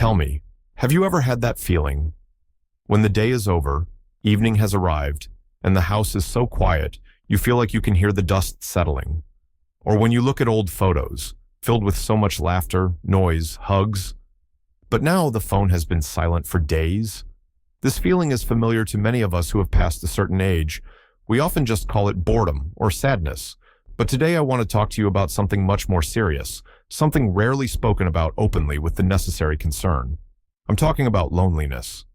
tell me, have you ever had that feeling when the day is over, evening has arrived, and the house is so quiet you feel like you can hear the dust settling? Or when you look at old photos, filled with so much laughter, noise, hugs, but now the phone has been silent for days? This feeling is familiar to many of us who have passed a certain age. We often just call it boredom or sadness. But today I want to talk to you about something much more serious, something rarely spoken about openly with the necessary concern. I'm talking about loneliness.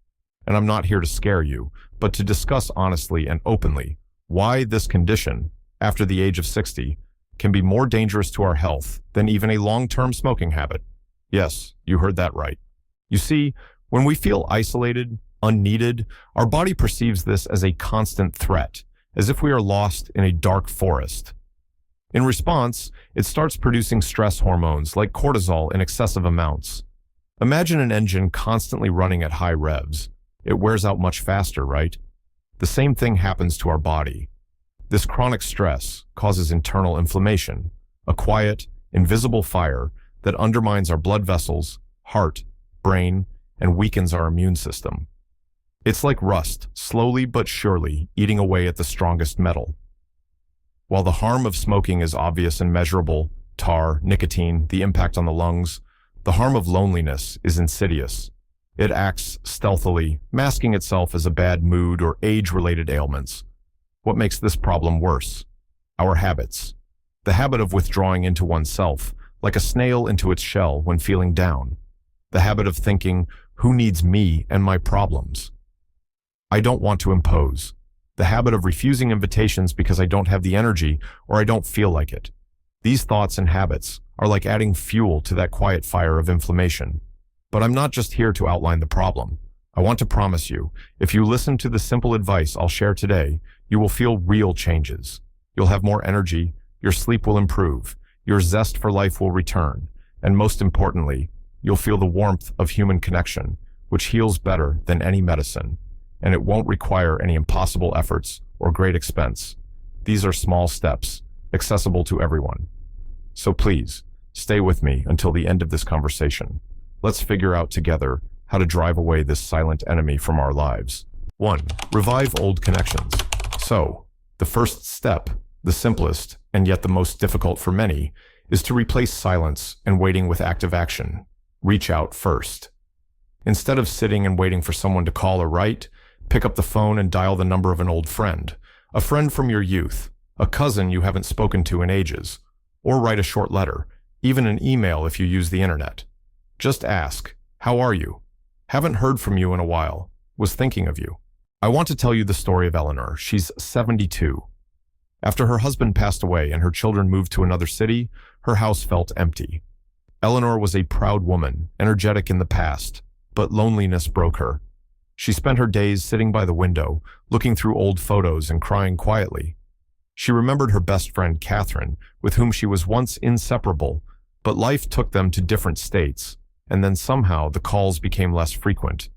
And I'm not here to scare you, but to discuss honestly and openly why this condition, after the age of 60, can be more dangerous to our health than even a long-term smoking habit. Yes, you heard that right. You see, when we feel isolated, unneeded, our body perceives this as a constant threat, as if we are lost in a dark forest. In response, it starts producing stress hormones like cortisol in excessive amounts. Imagine an engine constantly running at high revs. It wears out much faster, right? The same thing happens to our body. This chronic stress causes internal inflammation, a quiet, invisible fire that undermines our blood vessels, heart, brain, and weakens our immune system. It's like rust, slowly but surely eating away at the strongest metal. While the harm of smoking is obvious and measurable, tar, nicotine, the impact on the lungs, the harm of loneliness is insidious. It acts stealthily, masking itself as a bad mood or age-related ailments. What makes this problem worse? Our habits. The habit of withdrawing into oneself, like a snail into its shell when feeling down. The habit of thinking, who needs me and my problems? I don't want to impose. The habit of refusing invitations because I don't have the energy or I don't feel like it. These thoughts and habits are like adding fuel to that quiet fire of inflammation. But I'm not just here to outline the problem. I want to promise you, if you listen to the simple advice I'll share today, you will feel real changes. You'll have more energy, your sleep will improve, your zest for life will return, and most importantly, you'll feel the warmth of human connection, which heals better than any medicine, and it won't require any impossible efforts or great expense. These are small steps, accessible to everyone. So please, stay with me until the end of this conversation. Let's figure out together how to drive away this silent enemy from our lives. 1. Revive old connections. So, the first step, the simplest and yet the most difficult for many, is to replace silence and waiting with active action. Reach out first. Instead of sitting and waiting for someone to call or write, pick up the phone and dial the number of an old friend, a friend from your youth, a cousin you haven't spoken to in ages, or write a short letter, even an email if you use the internet. Just ask, how are you? Haven't heard from you in a while. Was thinking of you. I want to tell you the story of Eleanor. She's 72. After her husband passed away and her children moved to another city, her house felt empty. Eleanor was a proud woman, energetic in the past, but loneliness broke her. She spent her days sitting by the window, looking through old photos and crying quietly. She remembered her best friend, Catherine, with whom she was once inseparable, but life took them to different states, and then somehow the calls became less frequent.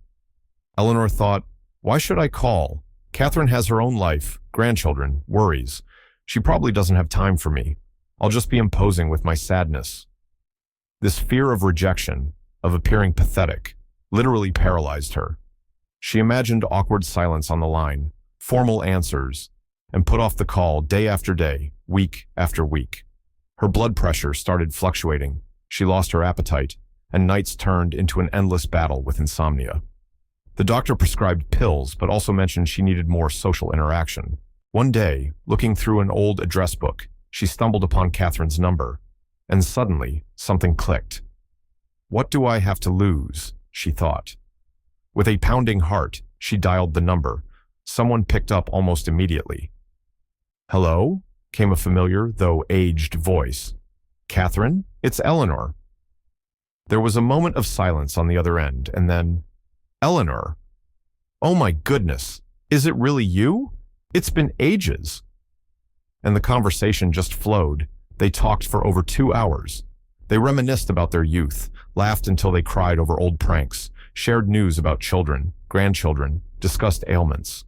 Eleanor thought, why should I call? Catherine has her own life, grandchildren, worries. She probably doesn't have time for me. I'll just be imposing with my sadness. This fear of rejection, of appearing pathetic, literally paralyzed her. She imagined awkward silence on the line, formal answers, and put off the call day after day, week after week. Her blood pressure started fluctuating. She lost her appetite, and nights turned into an endless battle with insomnia. The doctor prescribed pills, but also mentioned she needed more social interaction. One day, looking through an old address book, she stumbled upon Catherine's number, and suddenly, something clicked. What do I have to lose? She thought. With a pounding heart, she dialed the number. Someone picked up almost immediately. Hello? Came a familiar, though aged voice. Catherine? It's Eleanor. There was a moment of silence on the other end, and then, Eleanor? Oh my goodness, is it really you? It's been ages. And the conversation just flowed. They talked for over 2 hours. They reminisced about their youth, laughed until they cried over old pranks, shared news about children, grandchildren, discussed ailments.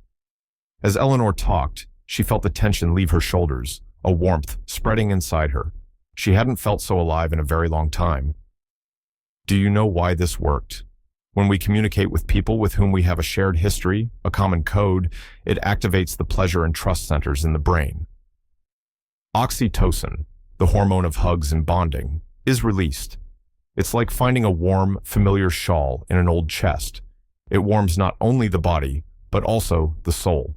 As Eleanor talked, she felt the tension leave her shoulders, a warmth spreading inside her. She hadn't felt so alive in a very long time. Do you know why this worked? When we communicate with people with whom we have a shared history, a common code, it activates the pleasure and trust centers in the brain. Oxytocin, the hormone of hugs and bonding, is released. It's like finding a warm, familiar shawl in an old chest. It warms not only the body, but also the soul.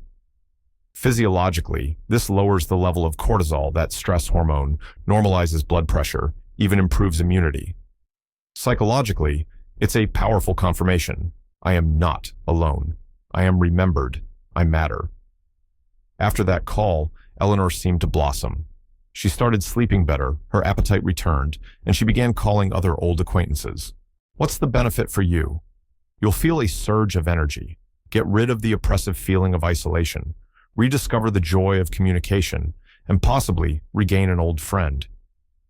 Physiologically, this lowers the level of cortisol, that stress hormone, normalizes blood pressure, even improves immunity. Psychologically, it's a powerful confirmation. I am not alone. I am remembered. I matter. After that call, Eleanor seemed to blossom. She started sleeping better, her appetite returned, and she began calling other old acquaintances. What's the benefit for you? You'll feel a surge of energy. Get rid of the oppressive feeling of isolation. Rediscover the joy of communication, and possibly regain an old friend.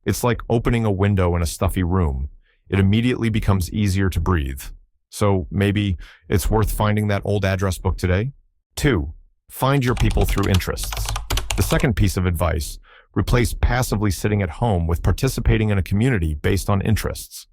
It's like opening a window in a stuffy room. It immediately becomes easier to breathe. So maybe it's worth finding that old address book today? 2. Find your people through interests. The second piece of advice: replace passively sitting at home with participating in a community based on interests.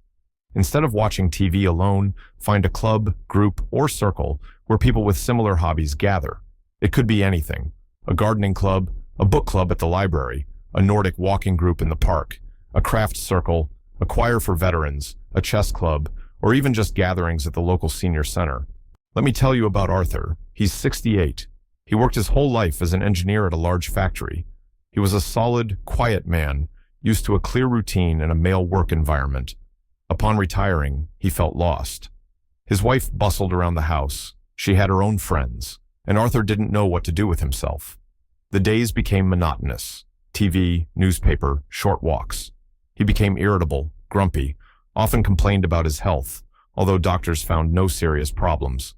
Instead of watching TV alone, find a club, group, or circle where people with similar hobbies gather. It could be anything: a gardening club, a book club at the library, a Nordic walking group in the park, a craft circle, a choir for veterans, a chess club, or even just gatherings at the local senior center. Let me tell you about Arthur. He's 68. He worked his whole life as an engineer at a large factory. He was a solid, quiet man, used to a clear routine and a male work environment. Upon retiring, he felt lost. His wife bustled around the house. She had her own friends, and Arthur didn't know what to do with himself. The days became monotonous. TV, newspaper, short walks. He became irritable, grumpy, often complained about his health, although doctors found no serious problems.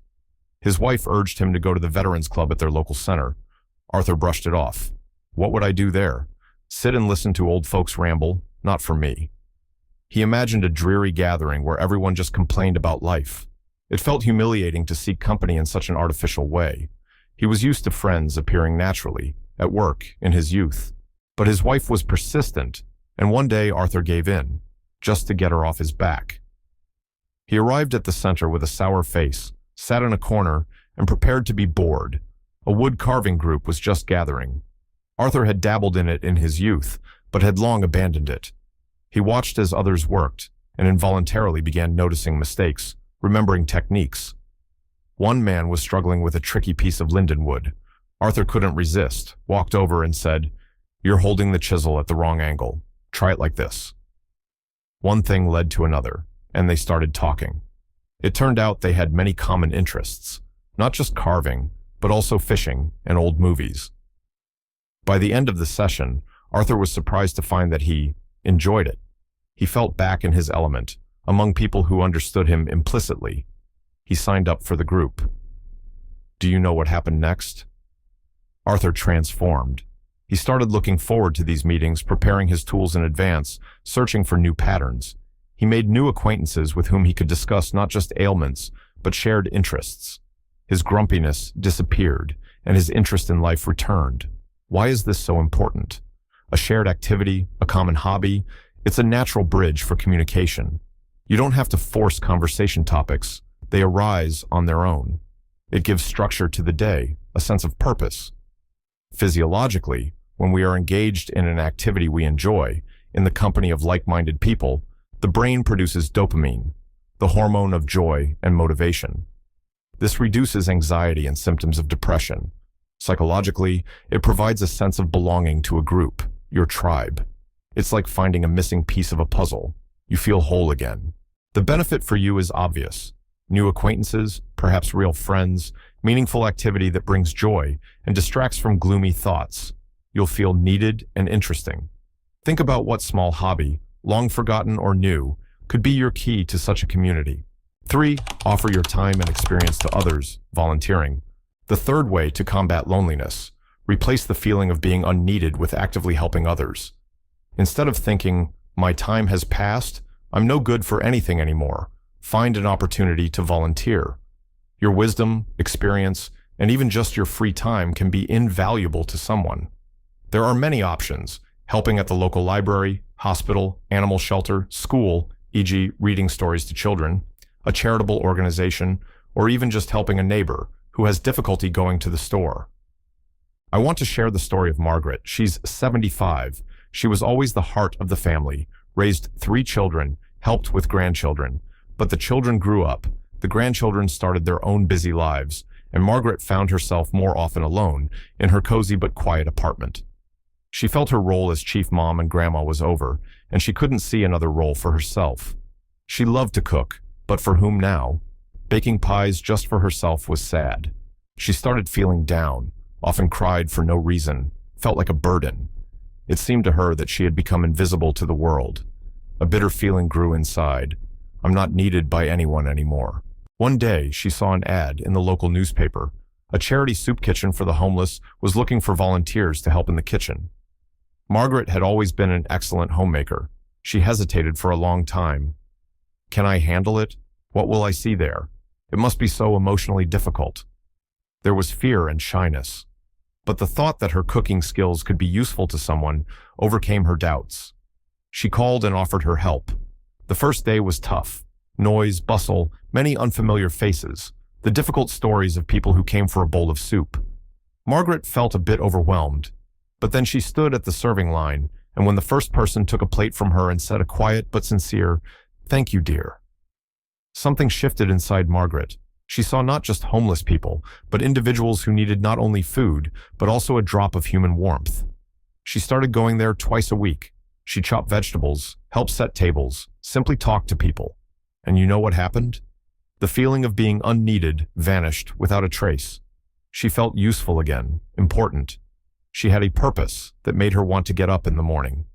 His wife urged him to go to the Veterans Club at their local center. Arthur brushed it off. What would I do there? Sit and listen to old folks ramble? Not for me. He imagined a dreary gathering where everyone just complained about life. It felt humiliating to seek company in such an artificial way. He was used to friends appearing naturally, at work, in his youth. But his wife was persistent, and one day Arthur gave in, just to get her off his back. He arrived at the center with a sour face, sat in a corner, and prepared to be bored. A wood carving group was just gathering. Arthur had dabbled in it in his youth, but had long abandoned it. He watched as others worked, and involuntarily began noticing mistakes, remembering techniques. One man was struggling with a tricky piece of lindenwood. Arthur couldn't resist, walked over and said, "You're holding the chisel at the wrong angle. Try it like this." One thing led to another, and they started talking. It turned out they had many common interests, not just carving, but also fishing and old movies. By the end of the session, Arthur was surprised to find that he enjoyed it. He felt back in his element, among people who understood him implicitly. He signed up for the group. Do you know what happened next? Arthur transformed. He started looking forward to these meetings, preparing his tools in advance, searching for new patterns. He made new acquaintances with whom he could discuss not just ailments, but shared interests. His grumpiness disappeared, and his interest in life returned. Why is this so important? A shared activity, a common hobby, it's a natural bridge for communication. You don't have to force conversation topics. They arise on their own. It gives structure to the day, a sense of purpose. Physiologically, when we are engaged in an activity we enjoy, in the company of like-minded people, the brain produces dopamine, the hormone of joy and motivation. This reduces anxiety and symptoms of depression. Psychologically, it provides a sense of belonging to a group, your tribe. It's like finding a missing piece of a puzzle. You feel whole again. The benefit for you is obvious. New acquaintances, perhaps real friends, meaningful activity that brings joy and distracts from gloomy thoughts. You'll feel needed and interesting. Think about what small hobby, long forgotten or new, could be your key to such a community. 3. Offer your time and experience to others, volunteering. The third way to combat loneliness: replace the feeling of being unneeded with actively helping others. Instead of thinking, my time has passed, I'm no good for anything anymore, find an opportunity to volunteer. Your wisdom, experience, and even just your free time can be invaluable to someone. There are many options: helping at the local library, hospital, animal shelter, school, e.g. reading stories to children, a charitable organization, or even just helping a neighbor who has difficulty going to the store. I want to share the story of Margaret. She's 75. She was always the heart of the family, raised 3 children, helped with grandchildren. But the children grew up, the grandchildren started their own busy lives, and Margaret found herself more often alone in her cozy but quiet apartment. She felt her role as chief mom and grandma was over, and she couldn't see another role for herself. She loved to cook, but for whom now? Baking pies just for herself was sad. She started feeling down, often cried for no reason, felt like a burden. It seemed to her that she had become invisible to the world. A bitter feeling grew inside. I'm not needed by anyone anymore. One day, she saw an ad in the local newspaper. A charity soup kitchen for the homeless was looking for volunteers to help in the kitchen. Margaret had always been an excellent homemaker. She hesitated for a long time. Can I handle it? What will I see there? It must be so emotionally difficult. There was fear and shyness. But the thought that her cooking skills could be useful to someone overcame her doubts. She called and offered her help. The first day was tough. Noise, bustle, many unfamiliar faces, the difficult stories of people who came for a bowl of soup. Margaret felt a bit overwhelmed, but then she stood at the serving line, and when the first person took a plate from her and said a quiet but sincere, "Thank you, dear," something shifted inside Margaret. She saw not just homeless people, but individuals who needed not only food, but also a drop of human warmth. She started going there twice a week. She chopped vegetables, helped set tables, simply talked to people. And you know what happened? The feeling of being unneeded vanished without a trace. She felt useful again, important. She had a purpose that made her want to get up in the morning.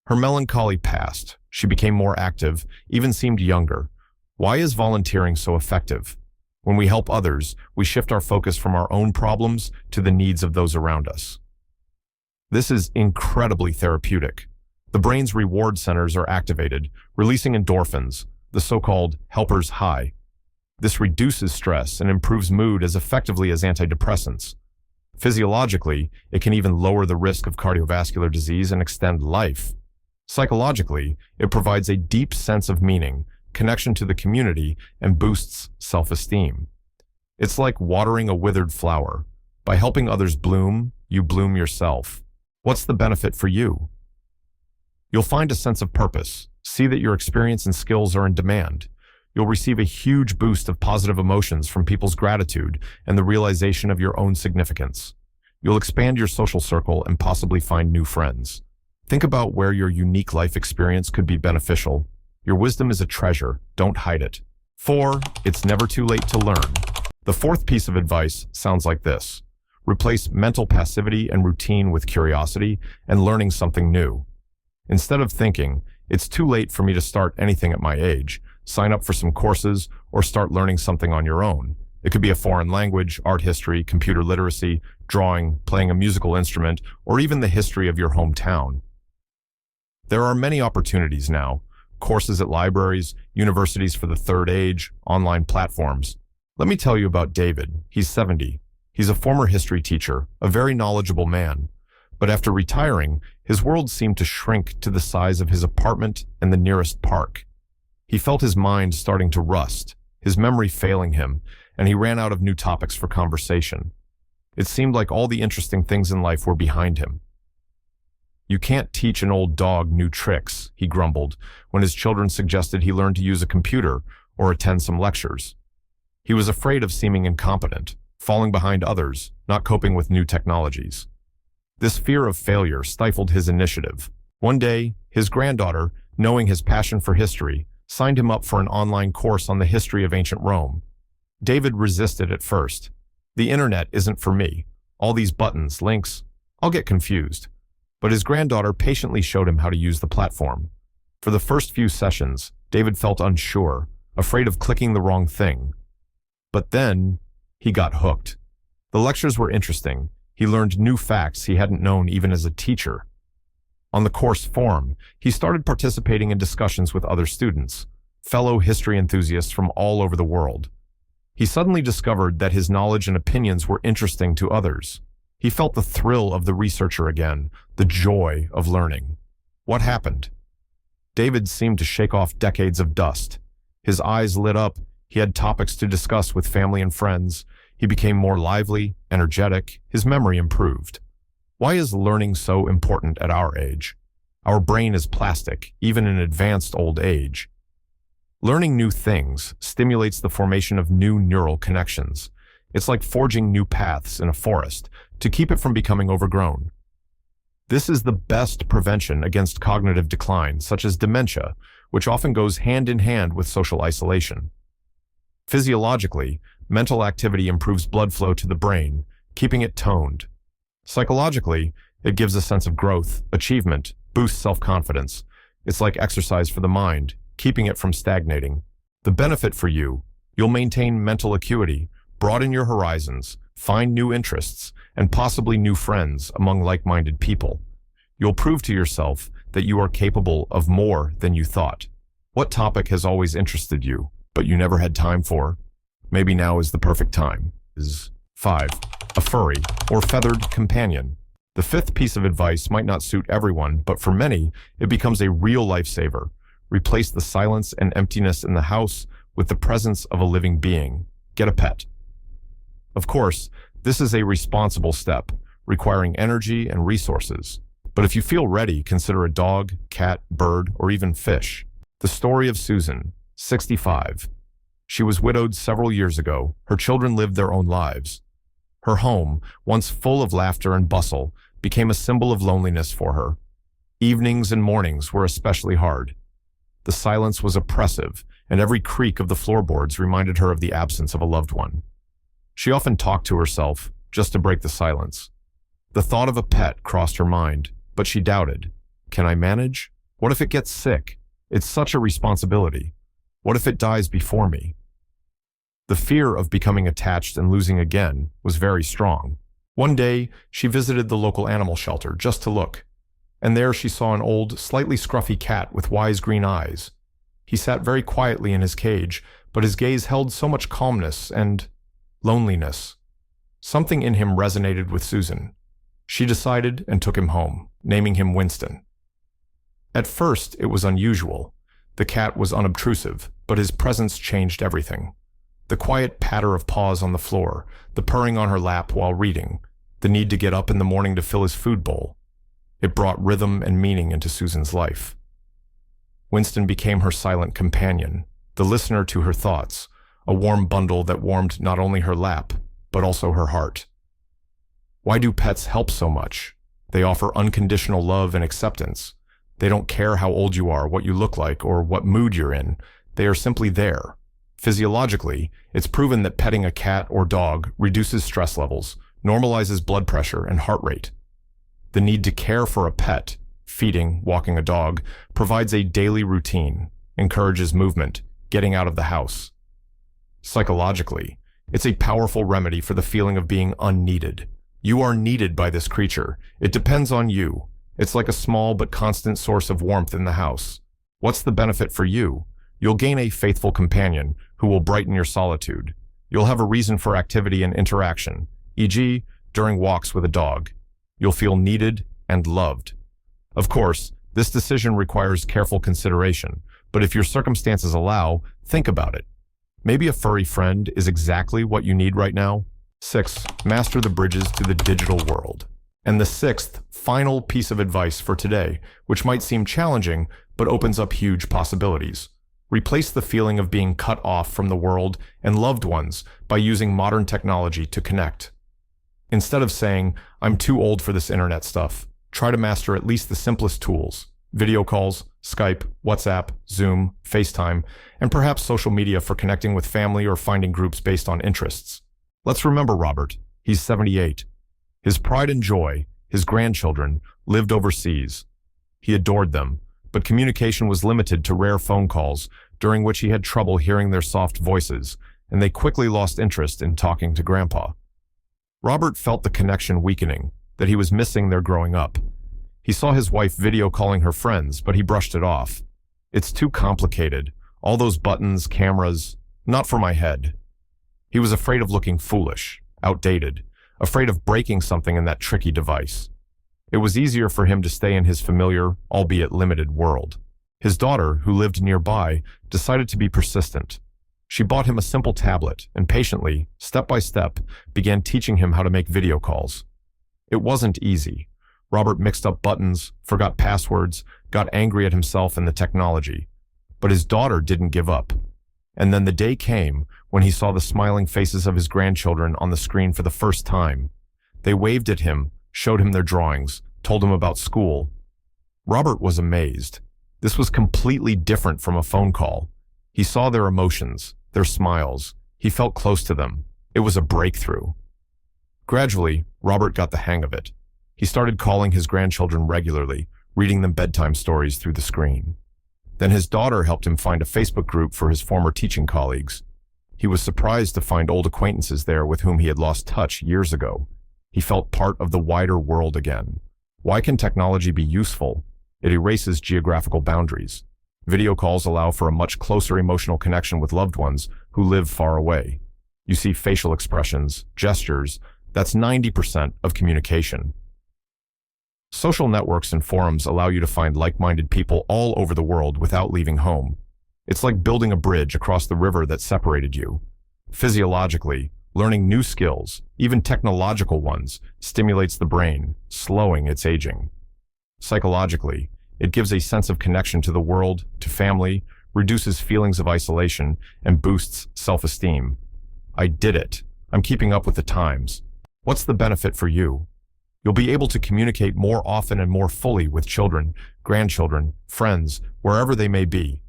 Her melancholy passed. She became more active, even seemed younger. Why is volunteering so effective? When we help others, we shift our focus from our own problems to the needs of those around us. This is incredibly therapeutic. The brain's reward centers are activated, releasing endorphins, the so-called helper's high. This reduces stress and improves mood as effectively as antidepressants. Physiologically, it can even lower the risk of cardiovascular disease and extend life. Psychologically, it provides a deep sense of meaning, connection to the community, and boosts self-esteem. It's like watering a withered flower. By helping others bloom, you bloom yourself. What's the benefit for you? You'll find a sense of purpose, see that your experience and skills are in demand. You'll receive a huge boost of positive emotions from people's gratitude and the realization of your own significance. You'll expand your social circle and possibly find new friends. Think about where your unique life experience could be beneficial. Your wisdom is a treasure. Don't hide it. 4. It's never too late to learn. The fourth piece of advice sounds like this. Replace mental passivity and routine with curiosity and learning something new. Instead of thinking, it's too late for me to start anything at my age, sign up for some courses or start learning something on your own. It could be a foreign language, art history, computer literacy, drawing, playing a musical instrument, or even the history of your hometown. There are many opportunities now. Courses at libraries, universities for the third age, online platforms. Let me tell you about David. He's 70. He's a former history teacher, a very knowledgeable man. But after retiring, his world seemed to shrink to the size of his apartment and the nearest park. He felt his mind starting to rust, his memory failing him, and he ran out of new topics for conversation. It seemed like all the interesting things in life were behind him. "You can't teach an old dog new tricks," he grumbled, when his children suggested he learn to use a computer or attend some lectures. He was afraid of seeming incompetent, falling behind others, not coping with new technologies. This fear of failure stifled his initiative. One day, his granddaughter, knowing his passion for history, signed him up for an online course on the history of ancient Rome. David resisted at first. "The internet isn't for me. All these buttons, links, I'll get confused." But his granddaughter patiently showed him how to use the platform. For the first few sessions, David felt unsure, afraid of clicking the wrong thing. But then, he got hooked. The lectures were interesting. He learned new facts he hadn't known even as a teacher. On the course forum, he started participating in discussions with other students, fellow history enthusiasts from all over the world. He suddenly discovered that his knowledge and opinions were interesting to others. He felt the thrill of the researcher again, the joy of learning. What happened? David seemed to shake off decades of dust. His eyes lit up. He had topics to discuss with family and friends. He became more lively, energetic. His memory improved. Why is learning so important at our age? Our brain is plastic, even in advanced old age. Learning new things stimulates the formation of new neural connections. It's like forging new paths in a forest to keep it from becoming overgrown. This is the best prevention against cognitive decline, such as dementia, which often goes hand in hand with social isolation. Physiologically, mental activity improves blood flow to the brain, keeping it toned. Psychologically, it gives a sense of growth, achievement, boosts self-confidence. It's like exercise for the mind, keeping it from stagnating. The benefit for you: you'll maintain mental acuity, broaden your horizons, find new interests, and possibly new friends among like-minded people. You'll prove to yourself that you are capable of more than you thought. What topic has always interested you, but you never had time for? Maybe now is the perfect time. 5. A furry or feathered companion. The fifth piece of advice might not suit everyone, but for many, it becomes a real lifesaver. Replace the silence and emptiness in the house with the presence of a living being. Get a pet. Of course, this is a responsible step, requiring energy and resources. But if you feel ready, consider a dog, cat, bird, or even fish. The story of Susan, 65. She was widowed several years ago. Her children lived their own lives. Her home, once full of laughter and bustle, became a symbol of loneliness for her. Evenings and mornings were especially hard. The silence was oppressive, and every creak of the floorboards reminded her of the absence of a loved one. She often talked to herself, just to break the silence. The thought of a pet crossed her mind, but she doubted. Can I manage? What if it gets sick? It's such a responsibility. What if it dies before me? The fear of becoming attached and losing again was very strong. One day, she visited the local animal shelter just to look, and there she saw an old, slightly scruffy cat with wise green eyes. He sat very quietly in his cage, but his gaze held so much calmness and loneliness. Something in him resonated with Susan. She decided and took him home, naming him Winston. At first, it was unusual. The cat was unobtrusive, but his presence changed everything. The quiet patter of paws on the floor, the purring on her lap while reading, the need to get up in the morning to fill his food bowl. It brought rhythm and meaning into Susan's life. Winston became her silent companion, the listener to her thoughts, a warm bundle that warmed not only her lap, but also her heart. Why do pets help so much? They offer unconditional love and acceptance. They don't care how old you are, what you look like, or what mood you're in. They are simply there. Physiologically, it's proven that petting a cat or dog reduces stress levels, normalizes blood pressure and heart rate. The need to care for a pet, feeding, walking a dog, provides a daily routine, encourages movement, getting out of the house. Psychologically, it's a powerful remedy for the feeling of being unneeded. You are needed by this creature. It depends on you. It's like a small but constant source of warmth in the house. What's the benefit for you? You'll gain a faithful companion who will brighten your solitude. You'll have a reason for activity and interaction, e.g., during walks with a dog. You'll feel needed and loved. Of course, this decision requires careful consideration, but if your circumstances allow, think about it. Maybe a furry friend is exactly what you need right now. 6. Master the bridges to the digital world. And the sixth, final piece of advice for today, which might seem challenging, but opens up huge possibilities. Replace the feeling of being cut off from the world and loved ones by using modern technology to connect. Instead of saying, I'm too old for this internet stuff, try to master at least the simplest tools: video calls, Skype, WhatsApp, Zoom, FaceTime, and perhaps social media for connecting with family or finding groups based on interests. Let's remember Robert. He's 78. His pride and joy, his grandchildren, lived overseas. He adored them, but communication was limited to rare phone calls, during which he had trouble hearing their soft voices, and they quickly lost interest in talking to Grandpa. Robert felt the connection weakening, that he was missing their growing up. He saw his wife video calling her friends, but he brushed it off. It's too complicated. All those buttons, cameras, not for my head. He was afraid of looking foolish, outdated, afraid of breaking something in that tricky device. It was easier for him to stay in his familiar, albeit limited, world. His daughter, who lived nearby, decided to be persistent. She bought him a simple tablet and patiently, step by step, began teaching him how to make video calls. It wasn't easy. Robert mixed up buttons, forgot passwords, got angry at himself and the technology. But his daughter didn't give up. And then the day came when he saw the smiling faces of his grandchildren on the screen for the first time. They waved at him, showed him their drawings, told him about school. Robert was amazed. This was completely different from a phone call. He saw their emotions, their smiles. He felt close to them. It was a breakthrough. Gradually, Robert got the hang of it. He started calling his grandchildren regularly, reading them bedtime stories through the screen. Then his daughter helped him find a Facebook group for his former teaching colleagues. He was surprised to find old acquaintances there with whom he had lost touch years ago. He felt part of the wider world again. Why can technology be useful? It erases geographical boundaries. Video calls allow for a much closer emotional connection with loved ones who live far away. You see facial expressions, gestures. That's 90% of communication. Social networks and forums allow you to find like-minded people all over the world without leaving home. It's like building a bridge across the river that separated you. Physiologically, learning new skills, even technological ones, stimulates the brain, slowing its aging. Psychologically, it gives a sense of connection to the world, to family, reduces feelings of isolation, and boosts self-esteem. I did it. I'm keeping up with the times. What's the benefit for you? You'll be able to communicate more often and more fully with children, grandchildren, friends, wherever they may be.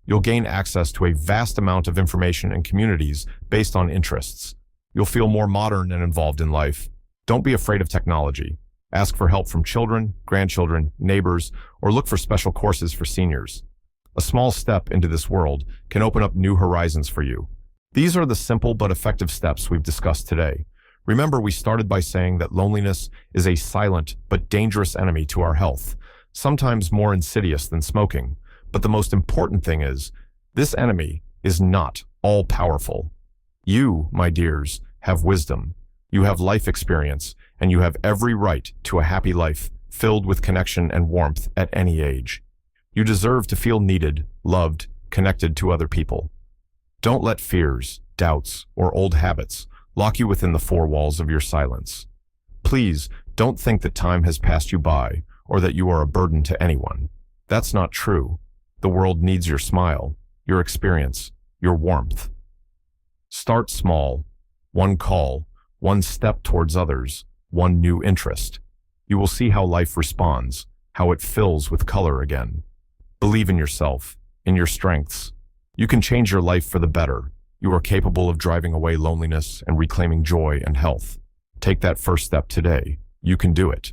You'll gain access to a vast amount of information and communities based on interests. You'll feel more modern and involved in life. Don't be afraid of technology. Ask for help from children, grandchildren, neighbors, or look for special courses for seniors. A small step into this world can open up new horizons for you. These are the simple but effective steps we've discussed today. Remember, we started by saying that loneliness is a silent but dangerous enemy to our health, sometimes more insidious than smoking. But the most important thing is, this enemy is not all-powerful. You, my dears, have wisdom. You have life experience, and you have every right to a happy life filled with connection and warmth at any age. You deserve to feel needed, loved, connected to other people. Don't let fears, doubts, or old habits lock you within the four walls of your silence. Please, don't think that time has passed you by or that you are a burden to anyone. That's not true. The world needs your smile, your experience, your warmth. Start small. One call, one step towards others, one new interest. You will see how life responds, how it fills with color again. Believe in yourself, in your strengths. You can change your life for the better. You are capable of driving away loneliness and reclaiming joy and health. Take that first step today. You can do it.